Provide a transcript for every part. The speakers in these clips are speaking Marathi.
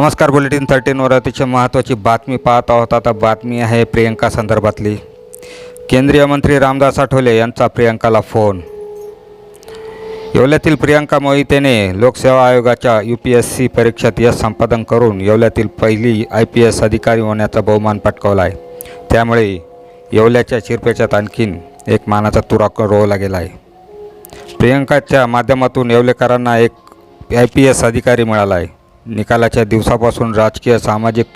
नमस्कार. बुलेटिन 13वर अतिशय महत्त्वाची बातमी पाहत आहोत. आता बातमी आहे प्रियंका संदर्भातली. केंद्रीय मंत्री रामदास आठवले यांचा प्रियंकाला फोन. येवल्यातील प्रियंका मोहितेने लोकसेवा आयोगाच्या UPSC परीक्षेत यश संपादन करून येवल्यातील पहिली IPS अधिकारी होण्याचा बहुमान पटकावला आहे. त्यामुळे येवल्याच्या शिरपेचात आणखीन एक मानाचा तुरा रोवला गेला आहे. प्रियंकाच्या माध्यमातून येवलेकरांना एक IPS अधिकारी मिळाला आहे. निकालाच्या दिवसापासून राजकीय, सामाजिक,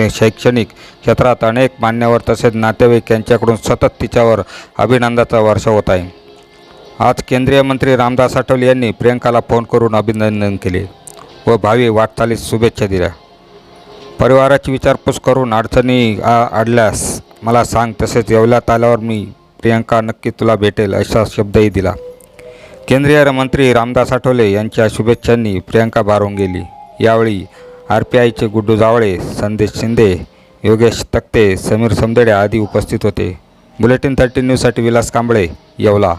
शैक्षणिक क्षेत्रात अनेक मान्यवर तसेच नातेवाईक यांच्याकडून सतत तिच्यावर अभिनंदनाचा वर्षाव होत आहे. आज केंद्रीय मंत्री रामदास आठवले यांनी प्रियंकाला फोन करून अभिनंदन केले व भावी वाटचालीस शुभेच्छा दिल्या. परिवाराची विचारपूस करून अडचणी आढळल्यास मला सांग, तसेच येवल्यात आल्यावर मी प्रियंका नक्की तुला भेटेल असा शब्दही दिला. केंद्रीय मंत्री रामदास आठवले यांच्या शुभेच्छांनी प्रियंका भारावून गेली. यावेळी RPIचे गुड्डू जावळे, संदेश शिंदे, योगेश तक्ते, समीर समदेडे आदी उपस्थित होते. बुलेटिन 13 न्यूजसाठी विलास कांबळे, येवला.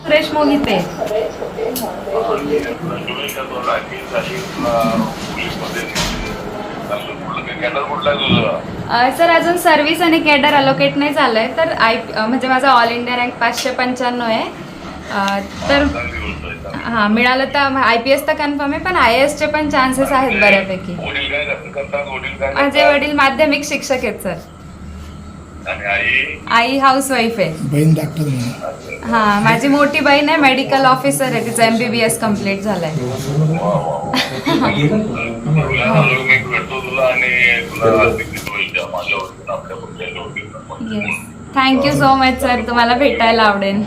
सुरेश मोहिते. सर अजून सर्व्हिस आणि कॅडर अलोकेट नाही झालंय, तर म्हणजे माझा ऑल इंडिया रँक 595 आहे. तर हां, मिळालं तर IPS तर कन्फर्म आहे, पण IAS चे पण चान्सेस आहेत बऱ्यापैकी. माझे वडील माध्यमिक शिक्षक आहेत सर. आई हाऊसवाईफ आहे. बहीण डॉक्टर. हां, माझी मोठी बहीण आहे, मेडिकल ऑफिसर आहे. तिचं MBBS कम्प्लीट झालंय. Thank you so much sir. तुम्हाला भेटायला आवडेल.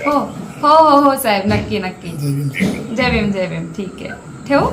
हो हो हो हो साहेब, नक्की नक्की. जय भीम जय भीम. ठीक आहे, ठेवू.